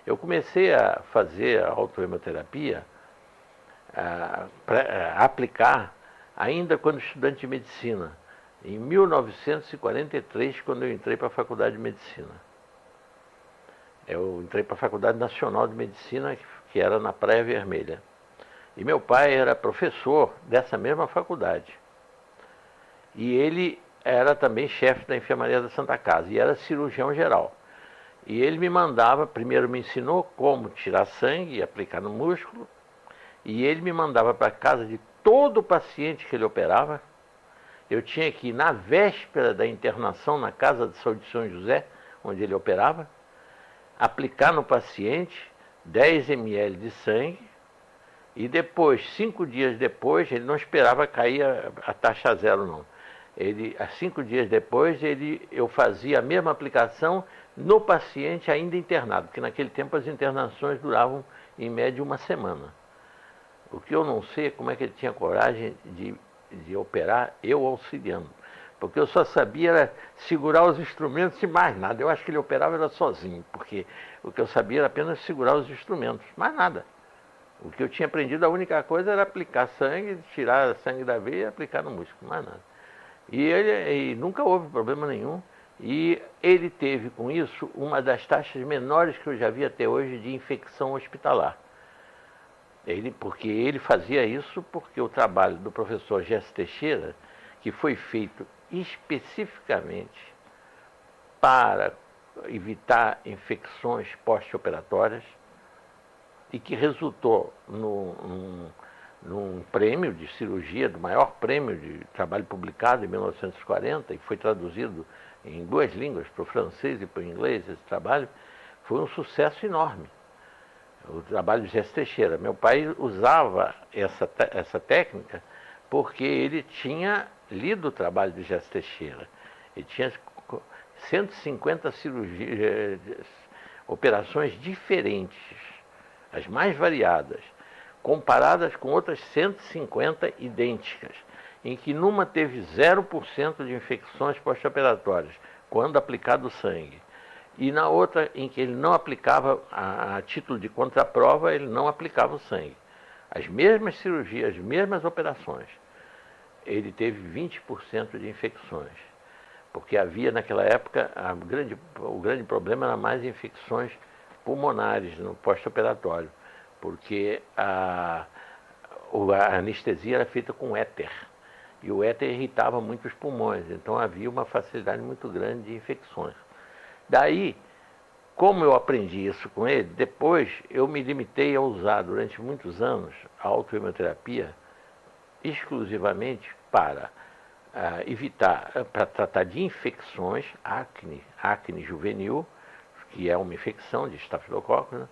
Eu comecei a fazer a autohemoterapia, a aplicar, ainda quando estudante de medicina, em 1943, quando eu entrei para a Faculdade de Medicina. Eu entrei para a Faculdade Nacional de Medicina, que era na Praia Vermelha. E meu pai era professor dessa mesma faculdade. E ele era também chefe da enfermaria da Santa Casa, e era cirurgião geral. E ele me mandava, primeiro me ensinou como tirar sangue e aplicar no músculo, e ele me mandava para casa de todo paciente que ele operava. Eu tinha que ir na véspera da internação na Casa de Saúde de São José, onde ele operava, aplicar no paciente 10 ml de sangue, e depois, 5 dias depois, ele não esperava cair a taxa zero, não. Ele, 5 dias depois, eu fazia a mesma aplicação no paciente ainda internado, porque naquele tempo as internações duravam em média uma semana. O que eu não sei é como é que ele tinha coragem de operar eu auxiliando, porque eu só sabia era segurar os instrumentos e mais nada. Eu acho que ele operava era sozinho, porque o que eu sabia era apenas segurar os instrumentos, mais nada. O que eu tinha aprendido, a única coisa era aplicar sangue, tirar sangue da veia e aplicar no músculo, mais nada. E nunca houve problema nenhum. E ele teve com isso uma das taxas menores que eu já vi até hoje de infecção hospitalar. Porque ele fazia isso porque o trabalho do professor Gerson Teixeira, que foi feito especificamente para evitar infecções pós-operatórias, e que resultou num prêmio de cirurgia, do maior prêmio de trabalho publicado em 1940, e foi traduzido em 2 línguas, para o francês e para o inglês, esse trabalho, foi um sucesso enorme. O trabalho de Gerson Teixeira. Meu pai usava essa técnica porque ele tinha lido o trabalho de Gerson Teixeira. Ele tinha 150 operações diferentes, as mais variadas, comparadas com outras 150 idênticas, em que numa teve 0% de infecções pós-operatórias, quando aplicado o sangue. E na outra, em que ele não aplicava, a título de contraprova, ele não aplicava o sangue. As mesmas cirurgias, as mesmas operações. Ele teve 20% de infecções. Porque havia, naquela época, o grande problema era mais infecções pulmonares no pós-operatório. Porque a anestesia era feita com éter. E o éter irritava muito os pulmões. Então havia uma facilidade muito grande de infecções. Daí, como eu aprendi isso com ele, depois eu me limitei a usar durante muitos anos a autohemoterapia exclusivamente para evitar, para tratar de infecções, acne juvenil, que é uma infecção de estafilococcus, né?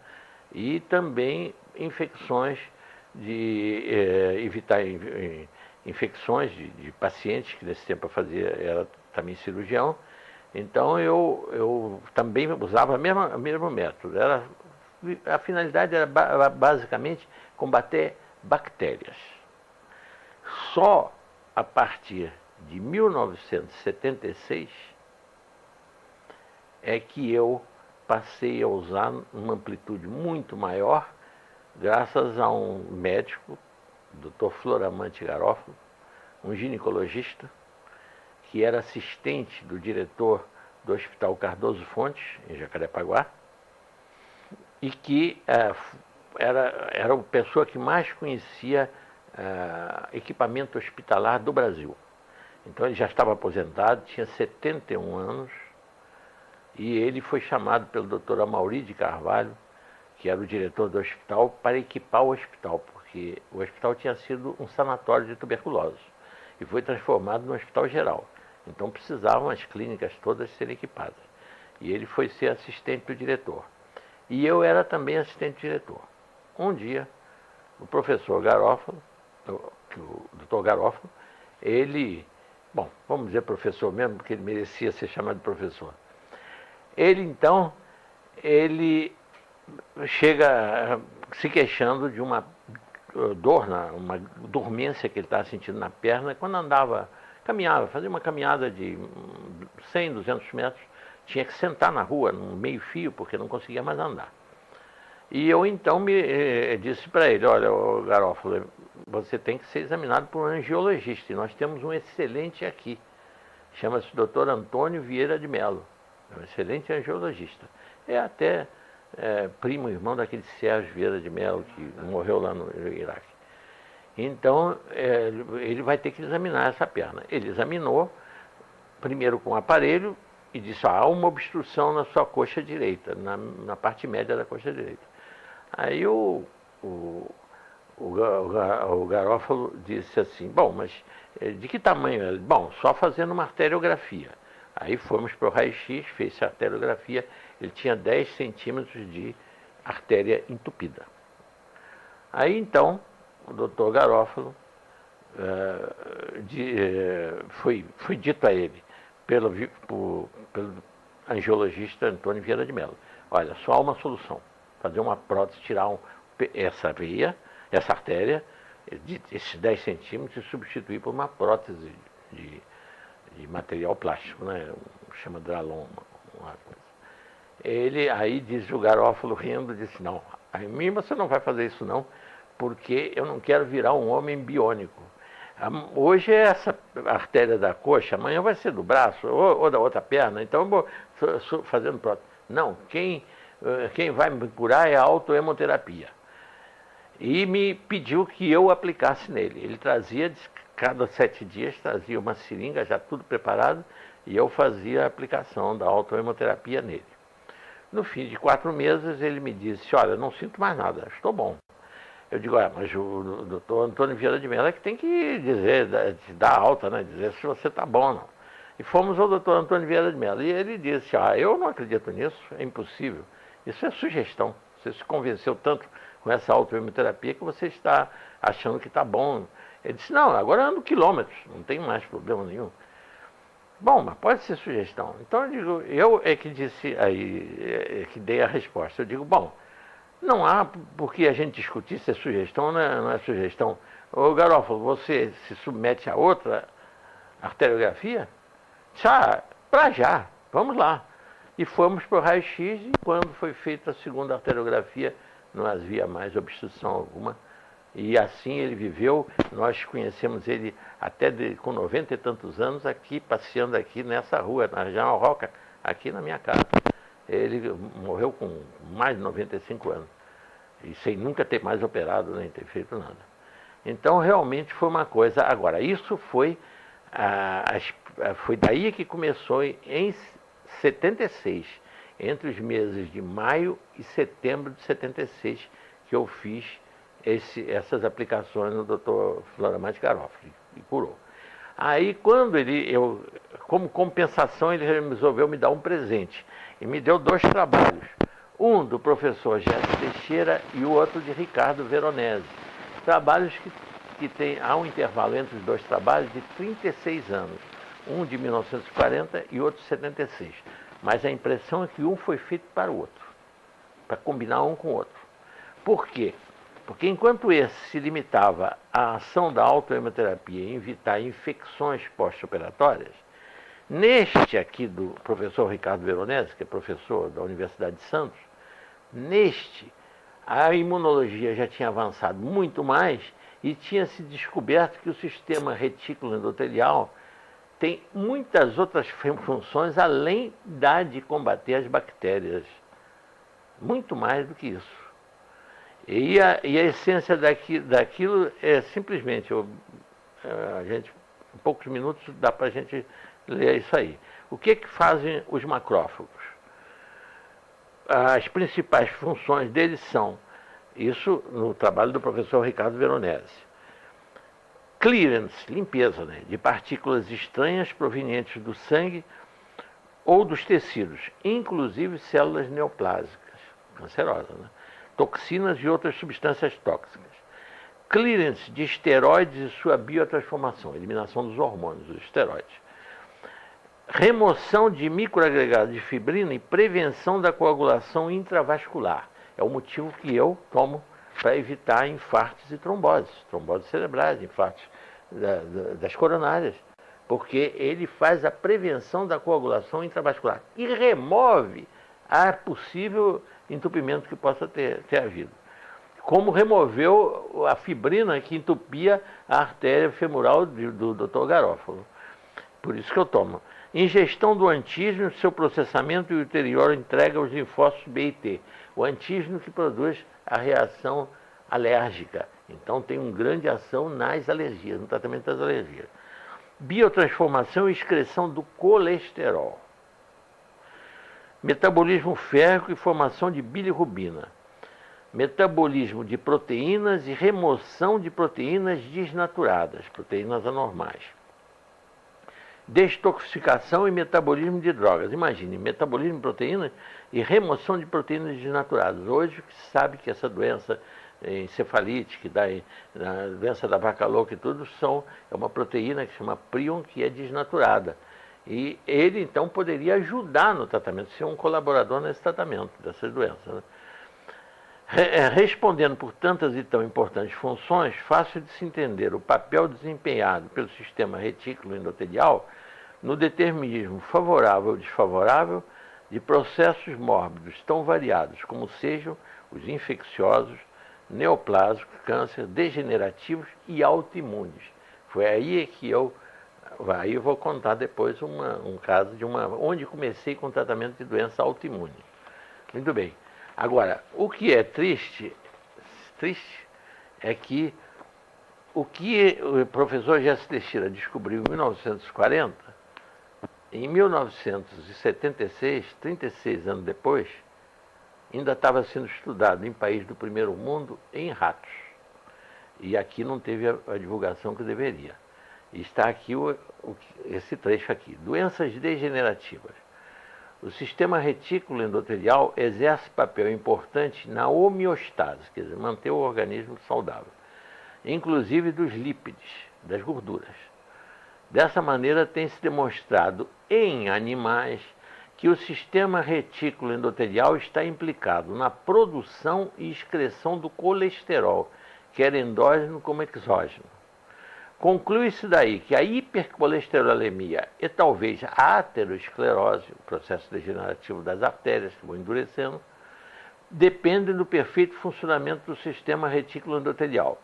E também infecções evitar infecções de pacientes, que nesse tempo eu fazia, era também cirurgião. Então eu também usava o mesmo método. A finalidade era basicamente combater bactérias. Só a partir de 1976 é que eu passei a usar uma amplitude muito maior, graças a um médico, Dr. Floramante Garofalo, um ginecologista, que era assistente do diretor do Hospital Cardoso Fontes, em Jacarepaguá, e que era a pessoa que mais conhecia equipamento hospitalar do Brasil. Então ele já estava aposentado, tinha 71 anos, e ele foi chamado pelo Dr. Amauri de Carvalho, que era o diretor do hospital, para equipar o hospital, porque o hospital tinha sido um sanatório de tuberculose e foi transformado no hospital geral. Então precisavam as clínicas todas serem equipadas. E ele foi ser assistente do diretor. E eu era também assistente do diretor. Um dia, o professor Garofalo, o doutor Garofalo, ele, vamos dizer professor mesmo, porque ele merecia ser chamado de professor. Ele chega se queixando de uma dor, uma dormência que ele estava sentindo na perna, quando caminhava, fazia uma caminhada de 100, 200 metros, tinha que sentar na rua, no meio fio, porque não conseguia mais andar. E eu então disse para ele, olha, Garófalo, você tem que ser examinado por um angiologista. E nós temos um excelente aqui. Chama-se Dr. Antônio Vieira de Mello. É um excelente angiologista. É até primo irmão daquele Sérgio Vieira de Mello, que morreu lá no Iraque. Então, ele vai ter que examinar essa perna. Ele examinou, primeiro com o aparelho, e disse, há uma obstrução na sua coxa direita, na parte média da coxa direita. Aí o Garófalo disse assim, bom, mas de que tamanho é? Bom, só fazendo uma arteriografia. Aí fomos para o raio-x, fez a arteriografia, ele tinha 10 centímetros de artéria entupida. Aí então, o doutor Garófalo, foi dito a ele, pelo angiologista Antônio Vieira de Mello, olha, só há uma solução, fazer uma prótese, tirar essa veia, essa artéria, esses 10 centímetros e substituir por uma prótese de material plástico, né? Chama Dralon, uma coisa. Ele aí diz o Garófalo rindo, disse, não, a mim você não vai fazer isso não, porque eu não quero virar um homem biônico. Hoje é essa artéria da coxa, amanhã vai ser do braço ou da outra perna, então eu vou fazendo prótese. Não, quem vai me curar é a autohemoterapia. E me pediu que eu aplicasse nele. Ele trazia, cada 7 dias, trazia uma seringa, já tudo preparado, e eu fazia a aplicação da autohemoterapia nele. No fim de 4 meses, ele me disse, olha, não sinto mais nada, estou bom. Eu digo, mas o doutor Antônio Vieira de Mello é que tem que dizer, te dar alta, né? Dizer se você está bom ou não. E fomos ao doutor Antônio Vieira de Mello. E ele disse, eu não acredito nisso, é impossível. Isso é sugestão. Você se convenceu tanto com essa autohemoterapia que você está achando que está bom. Ele disse, não, agora ando quilômetros, não tem mais problema nenhum. Bom, mas pode ser sugestão. Então eu digo, eu é que disse aí, que dei a resposta. Eu digo, bom, não há por que a gente discutir se é sugestão ou não é sugestão. Ô Garófalo, você se submete a outra arteriografia? Para já, vamos lá. E fomos para o raio-x e quando foi feita a segunda arteriografia, não havia mais obstrução alguma. E assim ele viveu, nós conhecemos ele até com 90 e tantos anos aqui, passeando aqui nessa rua, na General Roca, aqui na minha casa. Ele morreu com mais de 95 anos, e sem nunca ter mais operado, nem ter feito nada. Então, realmente foi uma coisa. Agora, isso foi daí que começou em 76, entre os meses de maio e setembro de 76, que eu fiz essas aplicações no Dr. Floramante Garófalo, e curou. Aí, quando como compensação, ele resolveu me dar um presente. E me deu 2 trabalhos. Um do professor Gerson Teixeira e o outro de Ricardo Veronese. Trabalhos que há um intervalo entre os 2 trabalhos de 36 anos. Um de 1940 e outro de 76. Mas a impressão é que um foi feito para o outro. Para combinar um com o outro. Por quê? Porque enquanto esse se limitava à ação da autohemoterapia em evitar infecções pós-operatórias, neste aqui do professor Ricardo Veronese, que é professor da Universidade de Santos, a imunologia já tinha avançado muito mais e tinha se descoberto que o sistema retículo endotelial tem muitas outras funções além da de combater as bactérias. Muito mais do que isso. E a essência daquilo é simplesmente, em poucos minutos dá para a gente ler isso aí. O que fazem os macrófagos? As principais funções deles são, isso no trabalho do professor Ricardo Veronese, clearance, limpeza, né, de partículas estranhas provenientes do sangue ou dos tecidos, inclusive células neoplásicas, cancerosas, né? Toxinas e outras substâncias tóxicas. Clearance de esteroides e sua biotransformação, eliminação dos hormônios, dos esteroides. Remoção de microagregados de fibrina e prevenção da coagulação intravascular. É o motivo que eu tomo para evitar infartos e tromboses cerebrais, infartos das coronárias, porque ele faz a prevenção da coagulação intravascular e remove há possível entupimento que possa ter havido. Como removeu a fibrina que entupia a artéria femoral do Dr. Garófalo. Por isso que eu tomo. Ingestão do antígeno, seu processamento e ulterior entrega aos linfócitos B e T. O antígeno que produz a reação alérgica. Então tem uma grande ação nas alergias, no tratamento das alergias. Biotransformação e excreção do colesterol. Metabolismo férrico e formação de bilirrubina. Metabolismo de proteínas e remoção de proteínas desnaturadas, proteínas anormais. Detoxificação e metabolismo de drogas. Imagine, metabolismo de proteínas e remoção de proteínas desnaturadas. Hoje se sabe que essa doença encefalítica, a doença da vaca louca e tudo, é uma proteína que se chama prion, que é desnaturada. E ele, então, poderia ajudar no tratamento, ser um colaborador nesse tratamento dessas doenças, né? Respondendo por tantas e tão importantes funções, fácil de se entender o papel desempenhado pelo sistema retículo endotelial no determinismo favorável ou desfavorável de processos mórbidos tão variados como sejam os infecciosos, neoplásicos, câncer, degenerativos e autoimunes. Foi aí que eu vou contar depois um caso onde comecei com tratamento de doença autoimune. Muito bem. Agora, o que é triste é que o que o professor Jesse Teixeira descobriu em 1940, em 1976, 36 anos depois, ainda estava sendo estudado em países do primeiro mundo em ratos. E aqui não teve a divulgação que deveria. E está aqui esse trecho aqui. Doenças degenerativas. O sistema retículo endotelial exerce papel importante na homeostase, quer dizer, manter o organismo saudável, inclusive dos lípides, das gorduras. Dessa maneira, tem-se demonstrado em animais que o sistema retículo endotelial está implicado na produção e excreção do colesterol, quer endógeno como exógeno. Conclui-se daí que a hipercolesterolemia e talvez a aterosclerose, o processo degenerativo das artérias que vão endurecendo, dependem do perfeito funcionamento do sistema retículo endotelial,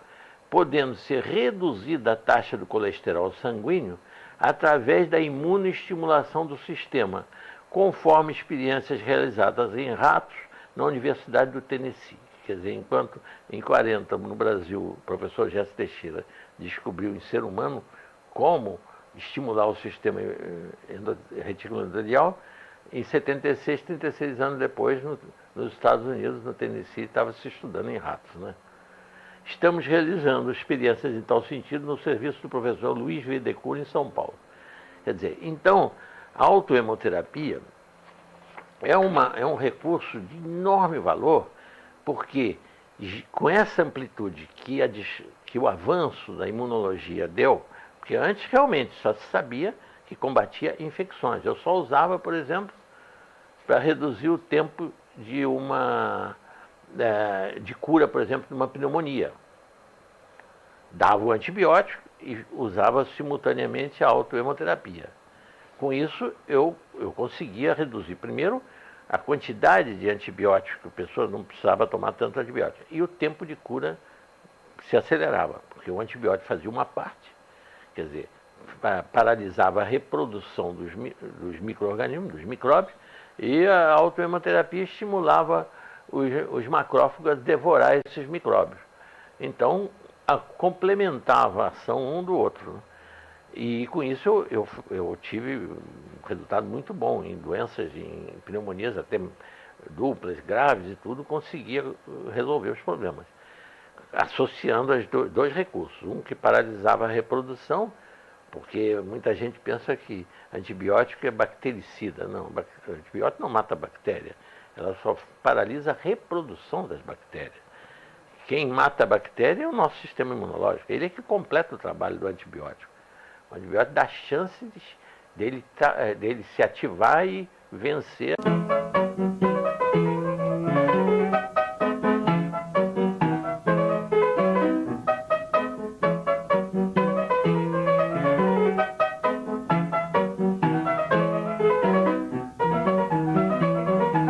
podendo ser reduzida a taxa do colesterol sanguíneo através da imunoestimulação do sistema, conforme experiências realizadas em ratos na Universidade do Tennessee. Quer dizer, enquanto em 40 no Brasil o professor Jesse Teixeira descobriu em ser humano como estimular o sistema retículo endotelial, em 76, 36 anos depois, nos Estados Unidos, no Tennessee, estava se estudando em ratos, né? Estamos realizando experiências em tal sentido no serviço do professor Luiz Vedecur, em São Paulo. Quer dizer, então, a autohemoterapia é um recurso de enorme valor, porque com essa amplitude que o avanço da imunologia deu, porque antes realmente só se sabia que combatia infecções. Eu só usava, por exemplo, para reduzir o tempo de cura, por exemplo, de uma pneumonia. Dava o antibiótico e usava simultaneamente a autohemoterapia. Com isso, eu conseguia reduzir, primeiro, a quantidade de antibióticos, que a pessoa não precisava tomar tanto antibiótico. E o tempo de cura se acelerava, porque o antibiótico fazia uma parte, quer dizer, paralisava a reprodução dos micro-organismos, dos micróbios, e a autohemoterapia estimulava os macrófagos a devorar esses micróbios. Então, complementava a ação um do outro, né? E com isso eu tive um resultado muito bom em doenças, em pneumonias até duplas, graves e tudo, conseguia resolver os problemas, associando os dois recursos. Um que paralisava a reprodução, porque muita gente pensa que antibiótico é bactericida. Não, antibiótico não mata a bactéria, ela só paralisa a reprodução das bactérias. Quem mata a bactéria é o nosso sistema imunológico, ele é que completa o trabalho do antibiótico. O antibiótico dá chance dele se ativar e vencer.